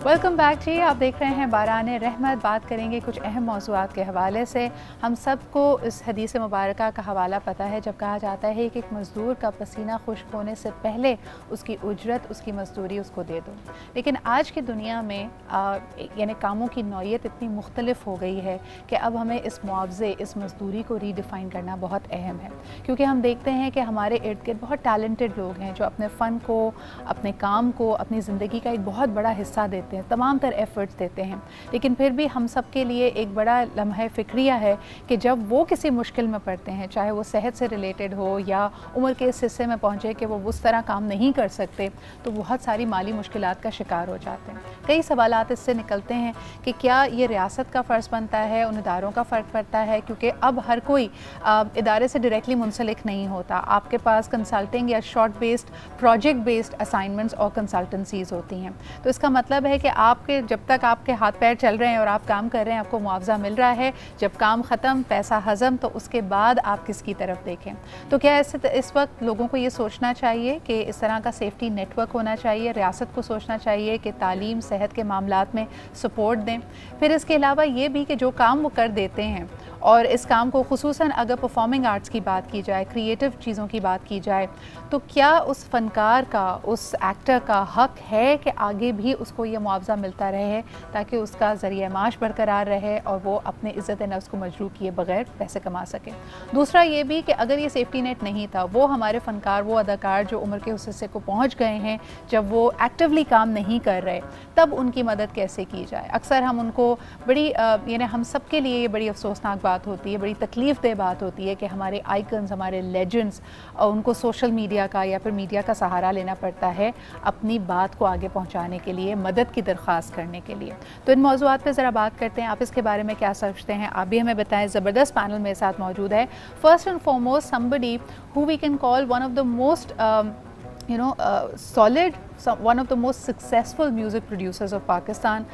Welcome back जी। आप देख रहे हैं बाराने रहमत। बात करेंगे कुछ अहम मौज़ूआत के हवाले से। हम सबको इस हदीस मुबारक का हवाला पता है जब कहा जाता है कि एक मज़दूर का पसीना खुश्क होने से पहले उसकी उजरत, उसकी मज़दूरी उसको दे दो। लेकिन आज की दुनिया में यानी कामों की नौइयत इतनी मुख्तलिफ हो गई है कि अब हमें इस मुआवजे, इस मज़दूरी को रीडिफ़ाइन करना बहुत अहम है, क्योंकि हम देखते हैं कि हमारे इर्द गिर्द बहुत टैलेंटेड लोग हैं जो अपने फ़न को, अपने काम को, अपनी ज़िंदगी का एक बहुत बड़ा हिस्सा देते हैं, तमाम तर एफ़र्ट्स देते हैं। लेकिन फिर भी हम सब के लिए एक बड़ा लम्हा फ़िक्रिया है कि जब वो किसी मुश्किल में पड़ते हैं, चाहे वो सेहत से रिलेटेड हो या उम्र के इस हिस्से में पहुँचे कि वो उस तरह काम नहीं कर सकते, तो बहुत सारी माली मुश्किलात का शिकार हो जाते हैं। कई सवालात इससे निकलते हैं कि क्या ये रियासत का फ़र्ज़ बनता है, उन इदारों का फ़र्क पड़ता है, क्योंकि अब हर कोई इदारे से डायरेक्टली मुंसलिक नहीं होता। आपके पास कंसल्टिंग या short based, project based assignments और कंसल्टेंसीज़ होती हैं। तो इसका मतलब है कि आपके जब तक आपके हाथ पैर चल रहे हैं और आप काम कर रहे हैं, आपको मुआवजा मिल रहा है। जब काम ख़त्म, पैसा हज़म, तो उसके बाद आप किसकी तरफ देखें। तो क्या इस वक्त लोगों को ये सोचना चाहिए कि इस तरह का सेफ्टी नेटवर्क होना चाहिए, रियासत को सोचना चाहिए कि तालीम, सेहत के मामलात में सपोर्ट दें। फिर इसके अलावा ये भी कि जो काम वो कर देते हैं और इस काम को खुसूसन अगर परफॉर्मिंग आर्ट्स की बात की जाए, क्रिएटिव चीज़ों की बात की जाए, तो क्या उस फ़नकार का, उस एक्टर का हक़ है कि आगे भी उसको ये मुआवजा मिलता रहे ताकि उसका ज़रिया माश बरकरार रहे और वो अपने इज़्ज़त नफ्स को मजरूह किए बगैर पैसे कमा सके। दूसरा ये भी कि अगर ये सेफ्टी नेट नहीं था, वो हमारे फ़नकार, वो अदाकार जो उम्र के उस हिस्से को पहुँच गए हैं, जब वो एक्टिवली काम नहीं कर रहे, तब उनकी मदद कैसे की जाए। अक्सर हम उनको बड़ी यानी हम सब के लिए ये बड़ी अफसोसनाक बात होती है, बड़ी तकलीफ़ दह बात होती है कि हमारे आइकन्स, हमारे लेजेंड्स, उनको सोशल मीडिया का या फिर मीडिया का सहारा लेना पड़ता है अपनी बात को आगे पहुंचाने के लिए, मदद की दरख्वास्त करने के लिए। तो इन मौज़ूआत पे ज़रा बात करते हैं। आप इसके बारे में क्या सोचते हैं, आप भी हमें बताएं। ज़बरदस्त पैनल मेरे साथ मौजूद है। First and foremost somebody who we can call one of the most solid, one of the most successful music producers of Pakistan.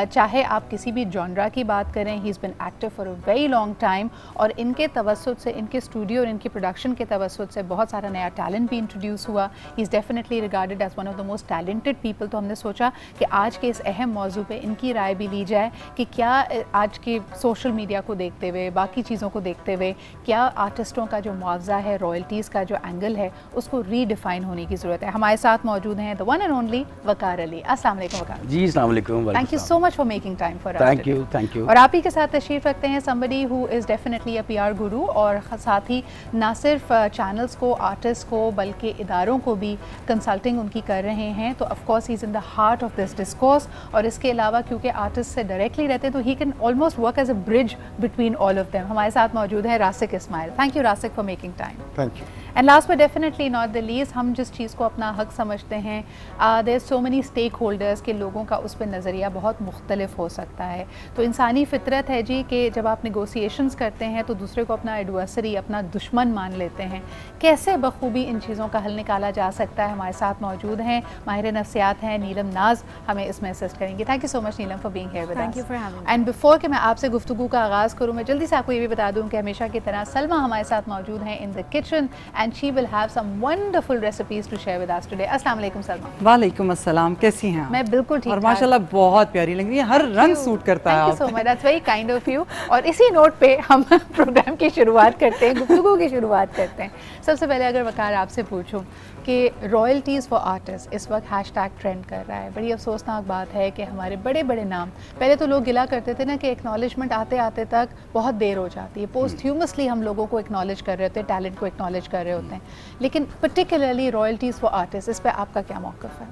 चाहे आप किसी भी जॉनरा की बात करें, he has been active for a very long time और इनके तवस्सुत से, इनके स्टूडियो और इनकी प्रोडक्शन के तवस्सुत से बहुत सारा नया टैलेंट भी इंट्रोड्यूस हुआ। he is definitely regarded as one of the most talented people। तो हमने सोचा कि आज के इस अहम मौजू पे इनकी राय भी ली जाए कि क्या आज के सोशल मीडिया को देखते हुए, बाकी चीज़ों को देखते हुए, क्या आर्टिस्टों का जो मुआवजा है, रॉयल्टीज़ का जो एंगल है, उसको रीडिफाइन होने की ज़रूरत है। हमारे साथ मौजूद हैं द वन एंड ओनली वकार अली। अस्सलाम वालेकुम वकार जी। अस्सलाम वालेकुम। Thank you so much for making time for us. Thank you. और आप ही के साथ तशरीफ़ रखते हैं somebody who is definitely a PR गुरु और साथ ही ना सिर्फ चैनल्स को, आर्टिस्ट को, बल्कि इदारों को भी कंसल्टिंग उनकी कर रहे हैं। तो of course he is in the heart of this discourse. और इसके अलावा क्योंकि आर्टिस्ट से डायरेक्टली रहते हैं तो ही can almost work as a bridge between all of them. हमारे साथ मौजूद है Rasik Ismail. Thank you Rasik for making time. Thank you. And last but definitely not the least, हम जिस चीज़ को अपना हक समझते हैं, there so many stakeholders के लोगों का उस पर नज़रिया बहुत मुख्तलिफ हो सकता है। तो इंसानी फितरत है जी कि जब आप नेगोशिएशंस करते हैं तो दूसरे को अपना एडवर्सरी, अपना दुश्मन मान लेते हैं। कैसे बखूबी इन चीज़ों का हल निकाला जा सकता है। हमारे साथ मौजूद हैं माहिर नफ्सियात हैं नीलम नाज, हमें इसमें असिस्ट करेंगी। Thank you so much Neelam for being here with us. And before कि मैं आपसे गुफ्तगू का आगाज़ करूँ, मैं जल्दी से आपको ये भी बता दूँ कि हमेशा की तरह सलमा हमारे साथ मौजूद हैं in the kitchen and she will have some wonderful recipes to share with us today. अस्सलाम वालेकुम सलमा। वालेकुम अस्सलाम, कैसी हैं आप? मैं बिल्कुल ठीक। और माशाल्लाह बहुत प्यारी लग रही है, हर रंग सूट करता है। Thank you so much, that's very kind of you। और इसी नोट पे हम प्रोग्राम की शुरुआत करते हैं, गुफ्तगू की शुरुआत करते हैं। सबसे पहले अगर वकार आपसे पूछूं कि रॉयल्टीज़ फॉर आर्टिस्ट इस वक्त हैशटैग ट्रेंड कर रहा है। बड़ी अफसोसनाक बात है कि हमारे बड़े बड़े नाम, पहले तो लोग गिला करते थे ना कि एक्नॉलेजमेंट आते आते तक बहुत देर हो जाती है, पोस्ट्यूमसली हम लोगों को एक्नॉलेज कर रहे होते हैं, टैलेंट को एक्नॉलेज कर रहे होते हैं, लेकिन पर्टिकुलरली रॉयल्टीज़ फॉर आर्टिस्ट, इस पर आपका क्या मौक़िफ़ है?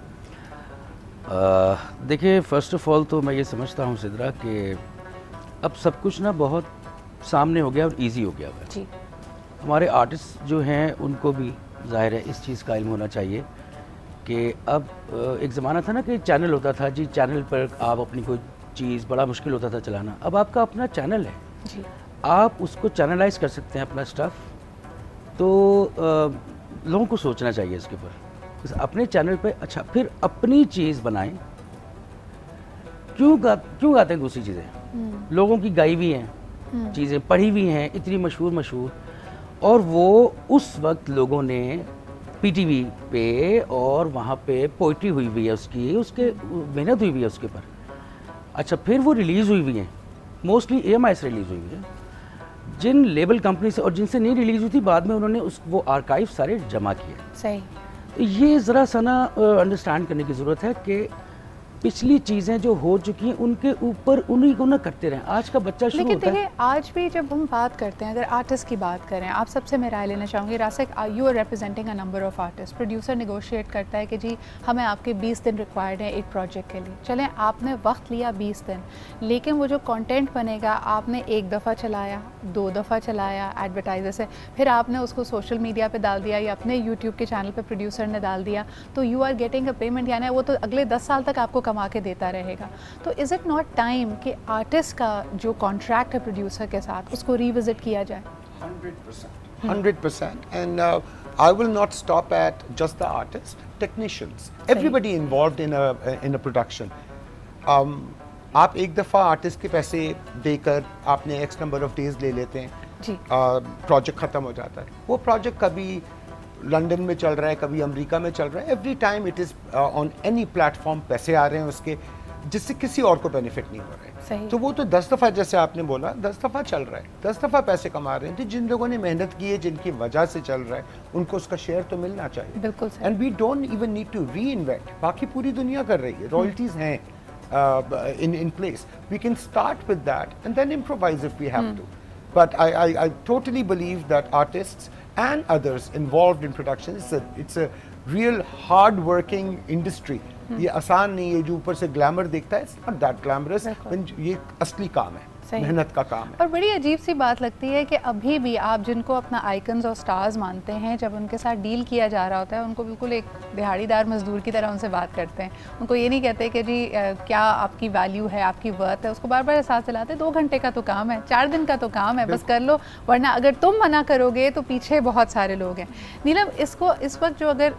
देखिए, फ़र्स्ट ऑफ़ ऑल तो मैं ये समझता हूँ सिद्रा कि अब सब कुछ ना बहुत सामने हो गया और ईजी हो गया है जी। हमारे आर्टिस्ट जो हैं उनको भी ज़ाहिर है इस चीज़ का इल्म होना चाहिए कि अब एक ज़माना था ना कि चैनल होता था जी, चैनल पर आप अपनी कोई चीज़ बड़ा मुश्किल होता था चलाना। अब आपका अपना चैनल है जी, आप उसको चैनलाइज कर सकते हैं अपना स्टफ़। तो लोगों को सोचना चाहिए इसके ऊपर, अपने चैनल पे अच्छा फिर अपनी चीज़ बनाएं। क्यों गाते हैं दूसरी चीज़ें? लोगों की गाई हुई हैं चीज़ें, पढ़ी हुई हैं, इतनी मशहूर, और वो उस वक्त लोगों ने पीटीवी पे, और वहाँ पे पोइट्री हुई हुई है उसकी, उसके मेहनत हुई हुई है उसके ऊपर। अच्छा, फिर वो रिलीज़ हुई हुई है, मोस्टली EMI से रिलीज़ हुई हुई है, जिन लेबल कंपनी से और जिनसे नहीं रिलीज़ हुई थी बाद में उन्होंने वो आर्काइव सारे जमा किए। सही। तो ये ज़रा सा ना अंडरस्टैंड करने की ज़रूरत है कि पिछली चीज़ें जो हो चुकी हैं उनके ऊपर उन्हीं को ना करते रहें। आज का बच्चा शुरू लेकिन होता है। देखिए, आज भी जब हम बात करते हैं, अगर आर्टिस्ट की बात करें, आप सबसे मैं राय लेना चाहूँगी। Rasik, you are representing a number of artist. Producer negotiate करता है कि जी हमें आपके 20 दिन रिक्वायर्ड है एक प्रोजेक्ट के लिए। चलें, आपने वक्त लिया 20 दिन, लेकिन वो जो कंटेंट बनेगा आपने एक दफ़ा चलाया, 2 दफ़ा चलाया एडवर्टाइजर से, फिर आपने उसको सोशल मीडिया पे डाल दिया या अपने यूट्यूब के चैनल पे प्रोड्यूसर ने डाल दिया, तो you are getting a payment, यानी वो तो अगले 10 साल तक आपको कमा के देता रहेगा। तो इज़ इट नॉट टाइम कि आर्टिस्ट का जो कॉन्ट्रैक्ट है प्रोड्यूसर के साथ उसको रिविजिट किया जाए? 100%. And I will not stop at just the artists, technicians, everybody involved in a production. आप एक दफ़ा आर्टिस्ट के पैसे देकर आपने X नंबर ऑफ डेज ले लेते हैं जी, प्रोजेक्ट ख़त्म हो जाता है। वो प्रोजेक्ट कभी लंदन में चल रहा है, कभी अमेरिका में चल रहा है, every time it is on any platform पैसे आ रहे हैं उसके, जिससे किसी और को बेनिफिट नहीं हो रहा है। तो वो तो 10 दफ़ा, जैसे आपने बोला, 10 दफ़ा चल रहा है, 10 दफ़ा पैसे कमा रहे हैं। तो जिन लोगों ने मेहनत की है, जिनकी वजह से चल रहा है, उनको उसका शेयर तो मिलना चाहिए। बिल्कुल सही। And we don't even need to reinvest. बाकी पूरी दुनिया कर रही है, रॉयल्टीज़ हैं in place. We can start with that and then improvise if we have to. But I totally believe that artists and others involved in production, it's a real hard working industry. ये आसान नहीं है, जो ऊपर से glamour दिखता है, it's not that glamorous, ये असली काम है, मेहनत का काम है। और बड़ी अजीब सी बात लगती है कि अभी भी आप जिनको अपना आइकन्स और स्टार्स मानते हैं, जब उनके साथ डील किया जा रहा होता है, उनको बिल्कुल एक दिहाड़ीदार मजदूर की तरह उनसे बात करते हैं। उनको ये नहीं कहते कि जी क्या आपकी वैल्यू है, आपकी वर्थ है, उसको बार बार एहसास दिलाते, 2 घंटे का तो काम है, 4 दिन का तो काम है, बस कर लो, वरना अगर तुम मना करोगे तो पीछे बहुत सारे लोग हैं। नीलम, इसको इस वक्त जो अगर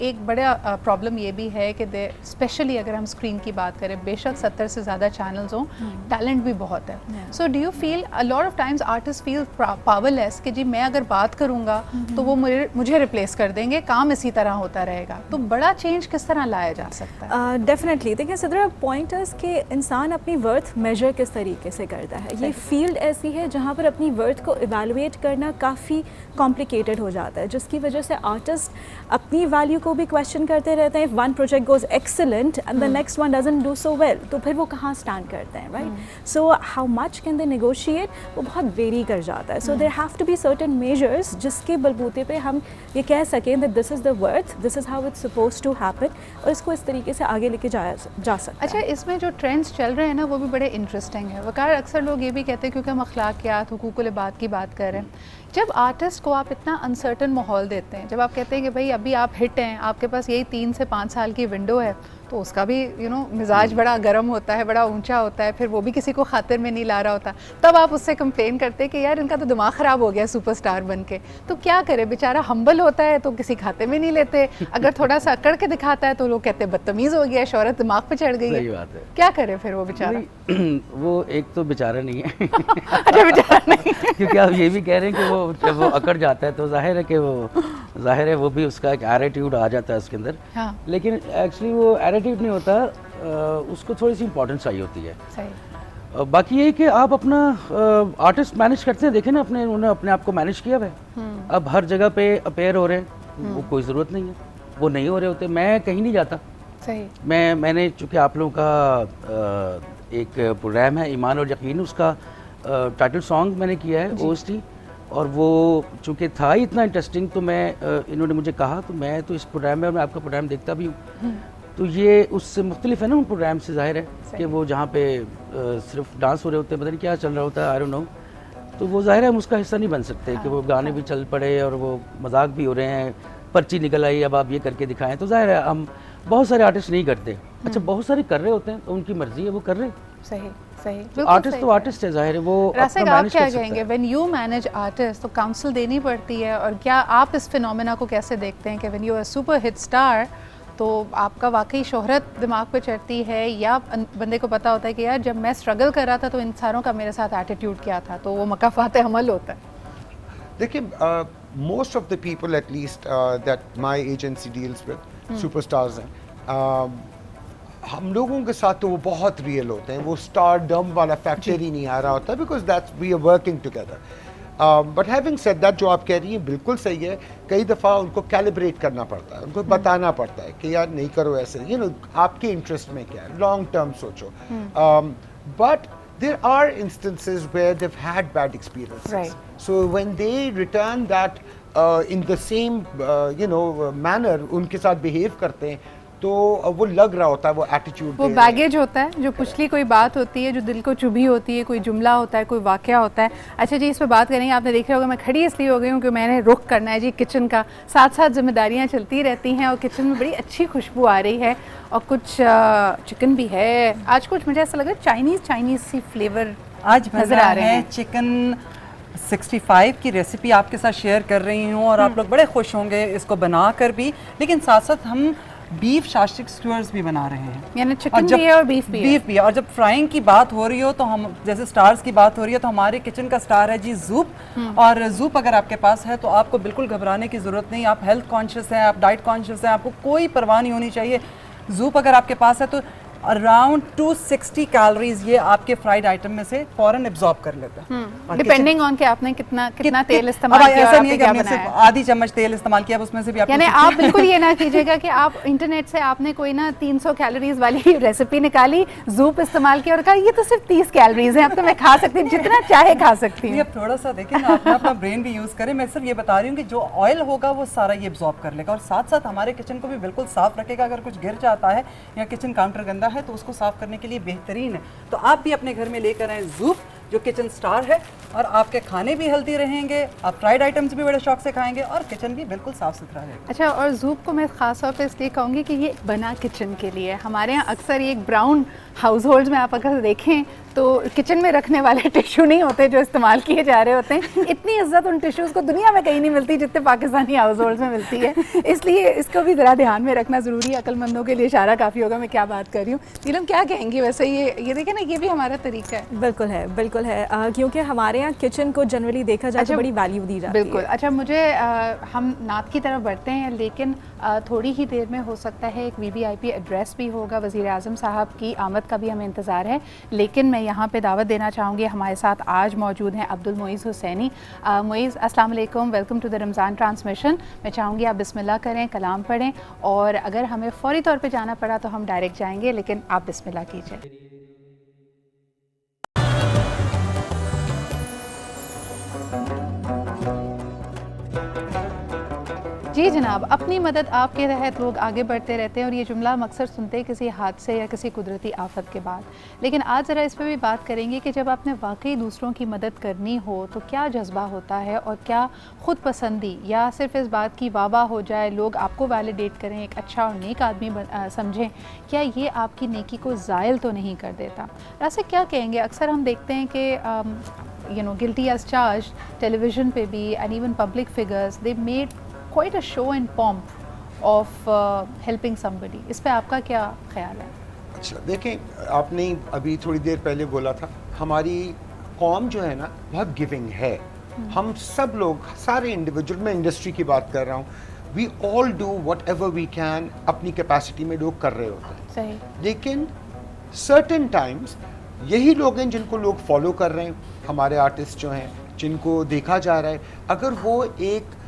एक बड़ा प्रॉब्लम ये भी है कि स्पेशली अगर हम स्क्रीन की बात करें, बेशक 70 से ज़्यादा चैनल्स हों, टैलेंट भी बहुत है। So do you feel a lot of times artists feel powerless कि जी मैं अगर बात करूँगा तो वो मुझे रिप्लेस कर देंगे, काम इसी तरह होता रहेगा? तो बड़ा चेंज किस तरह लाया जा सकता है? डेफिनेटली। देखिए सिद्रा, पॉइंट है कि इंसान अपनी वर्थ मेजर किस तरीके से करता है। ये फील्ड ऐसी है जहाँ पर अपनी वर्थ को इवेलुएट करना काफ़ी कॉम्प्लिकेटेड हो जाता है, जिसकी वजह से आर्टिस्ट अपनी वैल्यू को भी क्वेश्चन करते रहते हैं। One project goes excellent and the next one doesn't do so well, तो फिर वो कहाँ स्टैंड करते हैं, right? So how much can they negotiate, वो बहुत वेरी कर जाता है। So there have to be certain measures जिसके बलबूते पे हम ये कह सकें that this is the worth, this is how it's suppose to happen, और इसको इस तरीके से आगे लेके जा सकता है। अच्छा, इसमें जो ट्रेंड्स चल रहे हैं ना, वो भी बड़े इंटरेस्टिंग है। वकार, अक्सर लोग ये भी कहते हैं, क्योंकि हम अखलाकियात, हुकूकुल इबाद की बात कर रहे हैं, जब आर्टिस्ट को आप इतना अनसर्टन माहौल देते हैं, जब आप कहते हैं कि भाई अभी आप हिट हैं, आपके पास यही 3 से 5 साल की विंडो है, तो उसका भी मिजाज बड़ा गर्म होता है, बड़ा ऊंचा होता है, फिर वो भी किसी को खातिर में नहीं ला रहा होता, तब आप उससे कंप्लेन करते हैं कि यार इनका तो दिमाग ख़राब हो गया सुपरस्टार बन के। तो क्या करे, बेचारा हम्बल होता है तो किसी खाते में नहीं लेते, अगर थोड़ा सा अकड़ के दिखाता है तो लोग कहते हैं बदतमीज़ हो गया, शोहरत दिमाग पे चढ़ गई है। सही बात है। क्या करे फिर वो बेचारा? वो एक तो बेचारा नहीं है अच्छा, बेचारा नहीं है। क्योंकि आप ये भी कह रहे हैं कि वो जब वो अकड़ जाता है तो जाहिर है कि वो भी उसका एक एटीट्यूड आ जाता है उसके अंदर। हाँ। लेकिन एक्चुअली वो एटीट्यूड नहीं होता, उसको थोड़ी सी इंपॉर्टेंस चाहिए होती है। सही। बाकी ये कि आप अपना आर्टिस्ट मैनेज करते हैं, देखें ना, उन्होंने अपने आप को मैनेज किया हुआ है। अब हर जगह पे अपेयर हो रहे हैं, वो कोई ज़रूरत नहीं है, वो नहीं हो रहे होते। मैं कहीं नहीं जाता। सही। मैंने चूँकि आप लोगों का एक प्रोग्राम है ईमान और यकीन, उसका टाइटल सॉन्ग मैंने किया है OST, और वो चूँकि था ही इतना इंटरेस्टिंग, तो इन्होंने मुझे कहा, तो मैं तो इस प्रोग्राम में, और मैं आपका प्रोग्राम देखता भी हूँ, तो ये उससे मुख्तलिफ है ना उन प्रोग्राम से। जाहिर है कि वो जहाँ पे सिर्फ डांस हो रहे होते हैं, पता नहीं क्या चल रहा होता है, आई डोंट नो, तो वो जाहिर है हम उसका हिस्सा नहीं बन सकते कि वो गाने भी चल पड़े और वो मजाक भी हो रहे हैं, पर्ची निकल आई, अब आप ये करके दिखाएं, तो जाहिर है हम बहुत सारे आर्टिस्ट नहीं करते। अच्छा, बहुत सारे कर रहे होते हैं, तो उनकी मर्जी है, वो कर रहे हैं। सही सही। आर्टिस्ट तो आर्टिस्ट है, जाहिर है वो रासिक, आप क्या कहेंगे व्हेन यू मैनेज आर्टिस्ट, तो काउंसिल देनी पड़ती है, और क्या आप इस फिनोमेना को कैसे देखते हैं कि when you are super hit star, तो आपका वाकई शोहरत दिमाग पे चढ़ती है, या बंदे को पता होता है कि यार जब मैं स्ट्रगल कर रहा था तो इन सारों का मेरे साथ एटीट्यूड क्या था, तो वो मकाफात हमल होता है? देखिए, most of the people at least that my agency deals with, superstars हैं, हम लोगों के साथ तो वो बहुत रियल होते हैं, वो स्टार डम वाला फैक्टर ही नहीं आ रहा होता, because that's we are working together. But having said that, जो आप कह रही हैं बिल्कुल सही है. कई दफ़ा उनको कैलिब्रेट करना पड़ता है, उनको बताना पड़ता है कि यार नहीं करो ऐसे, यू नो आपके इंटरेस्ट में क्या है, लॉन्ग टर्म सोचो. But there are instances where they've had bad experiences. Right. So when they return that in the same manner, उनके साथ behave करते हैं, तो वो लग रहा होता है, वो एटीट्यूड, वो बैगेज होता है, जो पिछली कोई बात होती है जो दिल को चुभी होती है, कोई जुमला होता है, कोई वाक़या होता है. अच्छा जी, इस पर बात करेंगे. आपने देखा होगा मैं खड़ी इसलिए हो गई हूँ कि मैंने रुख करना है जी किचन का. साथ साथ जिम्मेदारियाँ चलती रहती हैं और किचन में बड़ी अच्छी खुशबू आ रही है और कुछ चिकन भी है आज. कुछ मुझे ऐसा लग रहा है चाइनीज़ सी फ्लेवर आज नज़र आ रहे हैं. चिकन 65 की रेसिपी आपके साथ शेयर कर रही हूँ और आप लोग बड़े खुश होंगे इसको बनाकर भी. लेकिन साथ साथ हम बीफ शास्टिक स्ट्यूअर्स भी बना रहे हैं, यानी चिकन भी है और बीफ भी है. और जब फ्राइंग की बात हो रही हो तो हम, जैसे स्टार्स की बात हो रही है, तो हमारे किचन का स्टार है जी जूप. और जूप अगर आपके पास है तो आपको बिल्कुल घबराने की ज़रूरत नहीं. आप हेल्थ कॉन्शियस हैं, आप डाइट कॉन्शियस हैं, आपको कोई परवाह नहीं होनी चाहिए. जूप अगर आपके पास है तो अराउंड 260 कैलोरीज ये आपके फ्राइड आइटम में से फौरन एब्जॉर्ब कर लेता है, डिपेंडिंग ऑन कि आपने कितना तेल इस्तेमाल किया. ऐसा नहीं है कि आपने सिर्फ आधी चम्मच तेल इस्तेमाल किया, उसमें से भी यानी आप बिल्कुल ये ना कीजिएगा कि आप इंटरनेट से आपने कोई ना 300 कैलोरीज वाली रेसिपी निकाली, जूप इस्तेमाल किया और कहा ये तो सिर्फ 30 कैलोरीज हैं, अब तो मैं खा सकती हूँ, जितना चाहे खा सकती हूँ. अब थोड़ा सा देखिए ना, अपना ब्रेन भी यूज़ करें. मैं सिर्फ ये बता रही हूँ कि जो ऑयल होगा वो सारा ये एब्जॉर्ब कर लेगा और साथ साथ हमारे किचन को भी बिल्कुल साफ रखेगा. अगर कुछ गिर जाता है या किचन काउंटर गंदा है तो उसको साफ करने के लिए बेहतरीन है. तो आप भी अपने घर में लेकर आए जूप, जो किचन स्टार है, और आपके खाने भी हेल्दी रहेंगे, आप फ्राइड आइटम्स भी बड़े शौक से खाएंगे और किचन भी बिल्कुल साफ सुथरा रहेगा. अच्छा, और जूप को मैं ख़ास तौर पे इसलिए कहूँगी कि ये बना किचन के लिए. हमारे यहाँ अक्सर ये ब्राउन हाउस होल्ड में आप अगर देखें तो किचन में रखने वाले टिश्यू नहीं होते जो इस्तेमाल किए जा रहे होते हैं. इतनी इज्जत उन टिश्यूज़ को दुनिया में कहीं नहीं मिलती जितने पाकिस्तानी हाउस होल्ड में मिलती है. इसलिए इसको भी ज़रा ध्यान में रखना ज़रूरी है. अक्लमंदों के लिए इशारा काफ़ी होगा मैं क्या बात कर रही हूँ. नीलम क्या कहेंगी वैसे? ये देखें ना, ये भी हमारा तरीका है. बिल्कुल है, बिल्कुल है. क्योंकि हमारे यहाँ किचन को जनरली देखा जाए तो बड़ी वैल्यू दी जाती है. बिल्कुल. अच्छा, मुझे हम नात की तरफ बढ़ते हैं, लेकिन थोड़ी ही देर में हो सकता है एक VVIP एड्रेस भी होगा. वज़ीर आज़म साहब की आमद का भी हमें इंतज़ार है, लेकिन मैं यहाँ पे दावत देना चाहूँगी. हमारे साथ आज मौजूद हैं अब्दुल मोइज़ हुसैनी. मोइज़, अस्सलाम वालेकुम, welcome to the Ramzan transmission. मैं चाहूँगी आप बिस्मिल्लाह करें, कलाम पढ़ें, और अगर हमें फ़ौरी तौर पे जाना पड़ा तो हम डायरेक्ट जाएंगे, लेकिन आप बिस्मिल्लाह कीजिए. जी जनाब, अपनी मदद आपके तहत लोग आगे बढ़ते रहते हैं और ये जुमला हम अक्सर सुनते हैं किसी हादसे या किसी कुदरती आफत के बाद. लेकिन आज ज़रा इस पर भी बात करेंगे कि जब आपने वाकई दूसरों की मदद करनी हो तो क्या जज्बा होता है, और क्या ख़ुद पसंदी या सिर्फ इस बात की वाह हो जाए, लोग आपको वैलिडेट करें, एक अच्छा और नेक आदमी समझें, क्या ये आपकी नेकी को ज़ायल तो नहीं कर देता? ऐसे क्या कहेंगे? अक्सर हम देखते हैं कि गिल्टी एज चार्ज टेलीविज़न पे भी, and even public figures, they made quite a show and pomp of helping somebody. इस पे आपका क्या ख्याल है? अच्छा, देखें, आपने अभी थोड़ी देर पहले बोला था हमारी कौम जो है ना बहुत गिविंग है. हम सब लोग, सारे इंडिविजुअल, मैं इंडस्ट्री की बात कर रहा हूँ, we all do whatever we can. अपनी कैपेसिटी में लोग कर रहे होते हैं. सही. लेकिन सर्टेन टाइम्स यही लोग हैं जिनको लोग फॉलो कर रहे हैं, हमारे आर्टिस्ट जो हैं जिनको देखा जा रहा है. अगर वो एक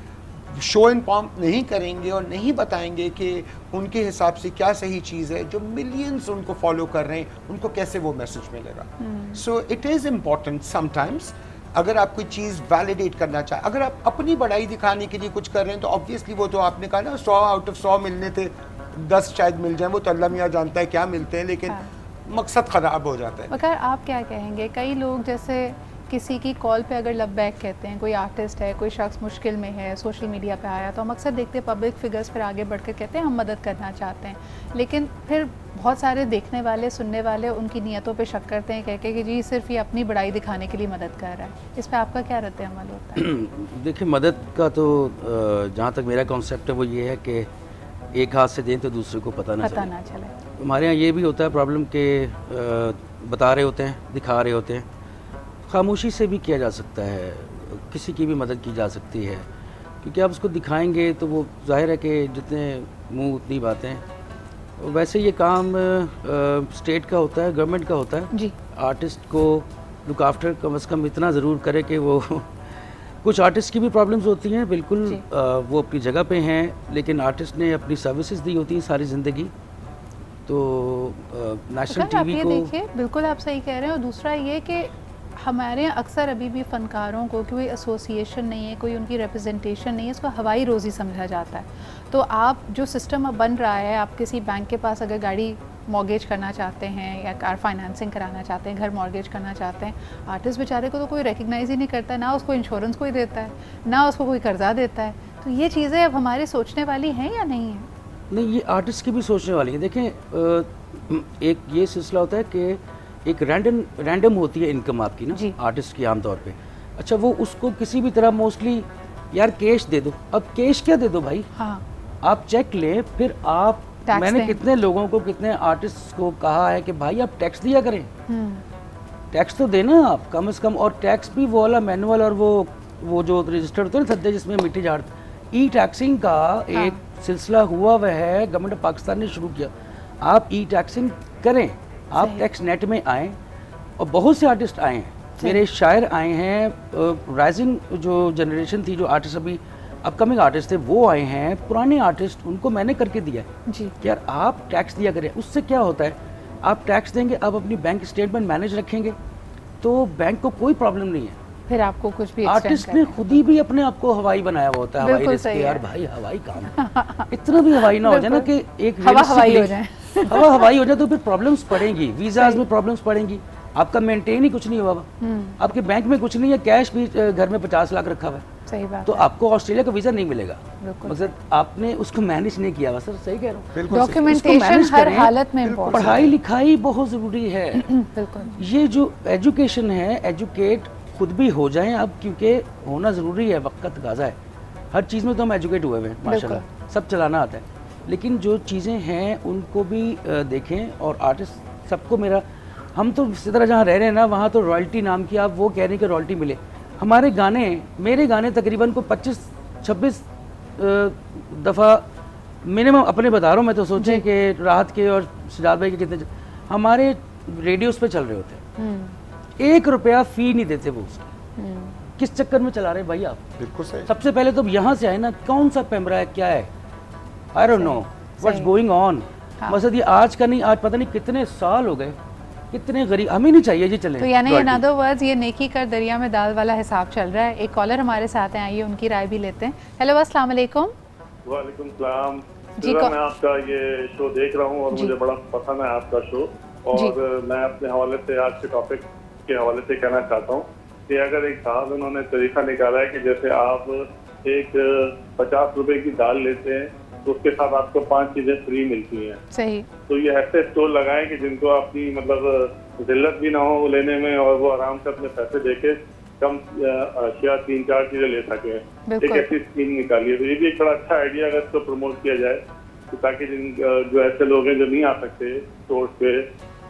शो एंड पॉम्प नहीं करेंगे और नहीं बताएंगे कि उनके हिसाब से क्या सही चीज़ है, जो मिलियंस उनको फॉलो कर रहे हैं, उनको कैसे वो मैसेज मिलेगा? So it is important sometimes, अगर आप कोई चीज़ वैलिडेट करना चाहें, अगर आप अपनी बड़ाई दिखाने के लिए कुछ कर रहे हैं तो ऑब्वियसली वो तो आपने कहा ना 100 आउट ऑफ 100 मिलने थे 10 शायद मिल जाए, वो तो अल्लाह मियाँ जानता है क्या मिलते हैं, लेकिन मकसद ख़राब हो जाता है. मगर आप क्या कहेंगे? कई लोग जैसे किसी की कॉल पे अगर लव बैक कहते हैं, कोई आर्टिस्ट है, कोई शख्स मुश्किल में है, सोशल मीडिया पे आया, तो हम अक्सर देखते हैं पब्लिक फिगर्स फिर आगे बढ़कर कहते हैं हम मदद करना चाहते हैं, लेकिन फिर बहुत सारे देखने वाले, सुनने वाले उनकी नीयतों पे शक करते हैं, कह के कि जी सिर्फ ये अपनी बड़ाई दिखाने के लिए मदद कर रहा है. इस पर आपका क्या रद्द अमल होता है? देखिए, मदद का तो जहाँ तक मेरा कॉन्सेप्ट है वो ये है कि एक हाथ से दें तो दूसरे को पता ना चले. हमारे यहाँ ये भी होता है प्रॉब्लम के बता रहे होते हैं, दिखा रहे होते हैं. खामोशी से भी किया जा सकता है, किसी की भी मदद की जा सकती है, क्योंकि आप उसको दिखाएंगे तो वो जाहिर है कि जितने मुंह उतनी बातें। वैसे ये काम स्टेट का होता है, गवर्नमेंट का होता है जी। आर्टिस्ट को लुक आफ्टर कम से कम इतना ज़रूर करे कि वो कुछ आर्टिस्ट की भी प्रॉब्लम्स होती हैं बिल्कुल, वो अपनी जगह पे हैं, लेकिन आर्टिस्ट ने अपनी सर्विसेज दी होती हैं सारी ज़िंदगी। तो नेशनल टीवी को देखिए बिल्कुल आप सही कह रहे हैं। और दूसरा ये कि हमारे यहाँ अक्सर अभी भी फ़नकारों को कोई एसोसिएशन नहीं है, कोई उनकी रिप्रेजेंटेशन नहीं है, इसको हवाई रोज़ी समझा जाता है। तो आप जो सिस्टम अब बन रहा है, आप किसी बैंक के पास अगर गाड़ी मॉर्गेज करना चाहते हैं या कार फाइनेंसिंग कराना चाहते हैं, घर मॉर्गेज करना चाहते हैं, आर्टिस्ट बेचारे को तो कोई रिकग्नाइज ही नहीं करता है, ना उसको इंश्योरेंस कोई देता है, ना उसको कोई कर्जा देता है। तो ये चीज़ें अब हमारे सोचने वाली हैं या नहीं है? नहीं, ये आर्टिस्ट की भी सोचने वाली है। देखें, एक ये सिलसिला होता है कि एक रैंडम होती है इनकम आपकी ना आर्टिस्ट की आमतौर पे। अच्छा, वो उसको किसी भी तरह मोस्टली यार कैश दे दो। अब कैश क्या दे दो भाई? हाँ। आप चेक लें, फिर आप मैंने कितने लोगों को, कितने आर्टिस्ट को कहा है कि भाई आप टैक्स दिया करें, टैक्स तो देना आप कम से कम। और टैक्स भी वो वाला मैनुअल और वो जो रजिस्टर्ड होते हैं सद्दे जिसमें मिट्टी झाड़, ई टैक्सिंग का एक सिलसिला हुआ हुआ है, गवर्नमेंट ऑफ पाकिस्तान ने शुरू किया। आप ई टैक्सिंग करें, आप टैक्स नेट में आएँ। और बहुत से आर्टिस्ट आए हैं, मेरे शायर आए हैं, राइजिंग जो जनरेशन थी, जो आर्टिस्ट अभी अपकमिंग आर्टिस्ट थे वो आए हैं, पुराने आर्टिस्ट, उनको मैंने करके दिया है जी। यार आप टैक्स दिया करें। उससे क्या होता है, आप टैक्स देंगे, आप अपनी बैंक स्टेटमेंट मैनेज रखेंगे तो बैंक को कोई प्रॉब्लम नहीं है। फिर आपको कुछ भी आर्टिस्ट ने खुद ही भी अपने आप को हवाई बनाया हुआ होता है, हवाई रिस्क के। यार भाई हवाई काम इतना भी हवाई ना हो जाए ना कि एक हवा हवाई हो जाए हवा हवाई हो जाए तो फिर प्रॉब्लम्स पड़ेंगी, वीजाज में प्रॉब्लम्स पड़ेंगी, आपका मेंटेन ही कुछ नहीं हुआ, आपके बैंक में कुछ नहीं है, कैश भी घर में 50 लाख रखा हुआ है, सही बात तो आपको ऑस्ट्रेलिया का वीजा नहीं मिलेगा, मगर आपने उसको मैनेज नहीं किया हुआ। सर सही कह रहा हूँ, डॉक्यूमेंटेशन हर हालत में इम्पोर्टेंट, पढ़ाई लिखाई बहुत ज़रूरी है। बिल्कुल। ये जो एजुकेशन है, एजुकेट खुद भी हो जाएं अब, क्योंकि होना ज़रूरी है, वक्त का तकाजा है। हर चीज़ में तो हम एजुकेट हुए हैं माशाल्लाह, सब चलाना आता है, लेकिन जो चीज़ें हैं उनको भी देखें। और आर्टिस्ट सबको मेरा, हम तो इसी तरह जहाँ रह रहे हैं ना, वहाँ तो रॉयल्टी नाम की, आप वो कह रहे हैं कि रॉयल्टी मिले। हमारे गाने, मेरे गाने तकरीबन को 25-26 दफ़ा मिनिमम अपने बता रहा हूँ मैं, तो सोचें कि राहत के और सजाद भाई के कितने हमारे रेडियोस पे चल रहे होते हैं, 1 रुपया फ़ी नहीं देते वो उसकी। किस चक्कर में चला रहे भाई आप? बिल्कुल सही। सबसे पहले तो यहाँ से आए ना, कौन सा पैमरा है, क्या है, I don't know what's going on. मकसद ये आज का नहीं, आज पता नहीं कितने साल हो गए, कितने गरीब, हमें नहीं चाहिए जी। चले तो यानी इन अदर वर्ड्स ये नेकी कर दरिया में दाल वाला हिसाब चल रहा है। एक कॉलर हमारे साथ हैं, आइए उनकी राय भी लेते हैं। हेलो, अस्सलाम वालेकुम। वालेकुम सलाम जी। मैं आपका ये शो देख रहा हूँ और मुझे बड़ा पसंद है आपका शो। और मैं अपने हवाले से आज के टॉपिक के हवाले से कहना चाहता हूँ कि अगर एक साहब उन्होंने तरीका निकाला है कि जैसे आप एक 50 रुपए की दाल लेते हैं तो उसके साथ आपको 5 चीजें फ्री मिलती हैं। सही। तो ये ऐसे स्टोर लगाएं कि जिनको अपनी मतलब जिल्लत भी ना हो लेने में, और वो आराम से अपने पैसे देके कम अशिया 3-4 चीजें ले सके। एक ऐसी स्कीम निकाली है, तो ये भी एक बड़ा अच्छा आइडिया अगर इसको प्रमोट किया जाए, तो ताकि जो ऐसे लोग हैं जो नहीं आ सकते स्टोर पे,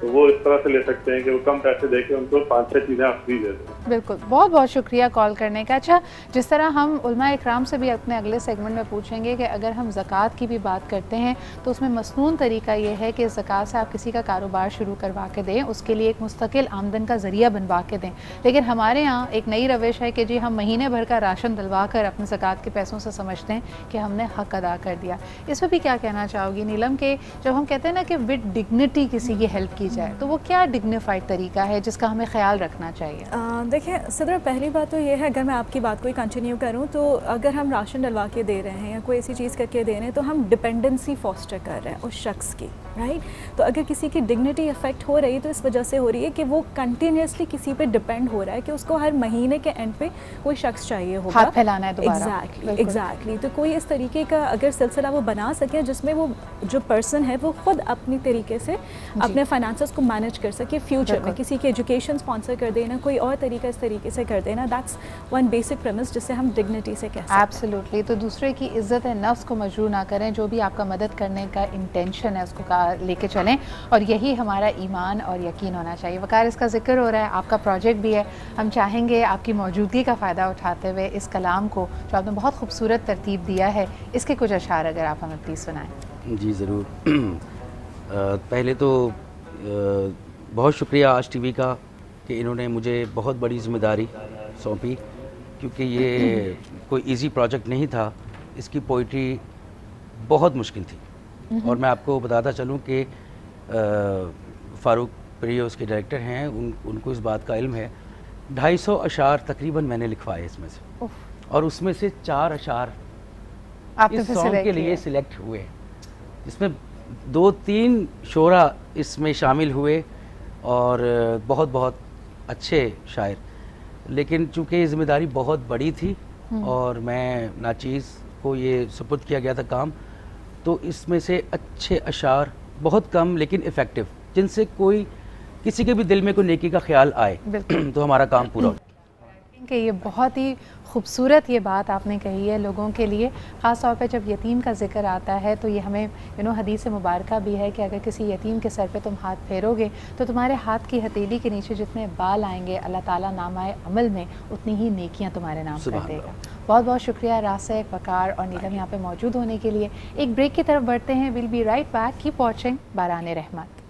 तो वो इस तरह से ले सकते हैं कि वो कम पैसे देके उनको 5-6 चीज़ें आप फ्री दे दें। बिल्कुल, बहुत बहुत शुक्रिया कॉल करने का। अच्छा, जिस तरह हम उलमा इकराम से भी अपने अगले सेगमेंट में पूछेंगे कि अगर हम ज़कात की भी बात करते हैं तो उसमें मसनून तरीका ये है कि ज़कात से आप किसी का कारोबार शुरू करवा के दें, उसके लिए एक मुस्तकिल आमदन का ज़रिया बनवा के दें। लेकिन हमारे यहाँ एक नई रविश है कि जी हम महीने भर का राशन दिलवा कर अपने ज़कात के पैसों से समझते हैं कि हमने हक़ अदा कर दिया। इस पर भी क्या कहना चाहोगी नीलम, के जब हम कहते हैं ना कि विद डिग्निटी किसी की हेल्प की जाए, तो वो क्या डिग्निफाइड तरीका है जिसका हमें ख्याल रखना चाहिए? देखिए सदर, पहली बात तो ये है, अगर मैं आपकी बात को कंटिन्यू करूँ, तो अगर हम राशन डलवा के दे रहे हैं या कोई ऐसी चीज़ करके दे रहे हैं तो हम डिपेंडेंसी फॉस्टर कर रहे हैं उस शख्स की, राइट। तो अगर किसी की डिग्निटी अफेक्ट हो रही है तो इस वजह से हो रही है कि वो कंटिन्यूसली किसी पे डिपेंड हो रहा है कि उसको हर महीने के एंड पे कोई शख्स चाहिए होगा, हाथ फैलाना है दोबारा। एग्जैक्टली। तो कोई इस तरीके का अगर सिलसिला वो बना सके जिसमें वो जो पर्सन है वो खुद अपनी तरीके से अपने फाइनेंस फाइनेंसेस को मैनेज कर सके फ्यूचर में, किसी की एजुकेशन स्पॉन्सर कर देना, कोई और तरीका इस तरीके से कर देना, दैट्स वन बेसिक प्रेमिस जिससे हम डिग्निटी से कह सकते हैं। एब्सोल्युटली। तो दूसरे की इज्जत नफ्स को मजरूर ना करें, जो भी आपका मदद करने का इंटेंशन है उसको लेके चलें, और यही हमारा ईमान और यकीन होना चाहिए। वकार, इसका जिक्र हो रहा है, आपका प्रोजेक्ट भी है, हम चाहेंगे आपकी मौजूदगी का फ़ायदा उठाते हुए इस कलाम को जो आपने बहुत खूबसूरत तरतीब दिया है, इसके कुछ अशार अगर आप हमें प्लीज़ सुनाएं। जी ज़रूर। पहले तो बहुत शुक्रिया आज टीवी का कि इन्होंने मुझे बहुत बड़ी ज़िम्मेदारी सौंपी, क्योंकि ये कोई इजी प्रोजेक्ट नहीं था। इसकी पोइट्री बहुत मुश्किल थी, और मैं आपको बताता चलूँ कि फ़ारूक प्रियो उसके डायरेक्टर हैं, उनको इस बात का इल्म है। 250 अशार तकरीबन मैंने लिखवाए इसमें से, और उसमें से 4 अशार इस सॉन्ग के लिए सिलेक्ट हुए, जिसमें 2-3 शोरा इसमें शामिल हुए और बहुत बहुत अच्छे शायर। लेकिन चूँकि ये ज़िम्मेदारी बहुत बड़ी थी और मैं नाचीज़ को ये सुपुर्द किया गया था काम, तो इसमें से अच्छे अशार बहुत कम लेकिन इफ़ेक्टिव, जिनसे कोई किसी के भी दिल में कोई नेकी का ख्याल आए तो हमारा काम पूरा हो। कि ये बहुत ही खूबसूरत ये बात आपने कही है लोगों के लिए, ख़ास तौर पे जब यतीम का जिक्र आता है तो ये हमें हदीस मुबारक भी है कि अगर किसी यतीम के सर पे तुम हाथ फेरोगे तो तुम्हारे हाथ की हथेली के नीचे जितने बाल आएंगे अल्लाह ताला नामाए अमल में उतनी ही नेकियां तुम्हारे नाम कर देगा। बहुत बहुत शुक्रिया रासिक, वकार और नीलम यहाँ पे मौजूद होने के लिए। एक ब्रेक की तरफ बढ़ते हैं। Will be right back, keep watching Barane रहमत।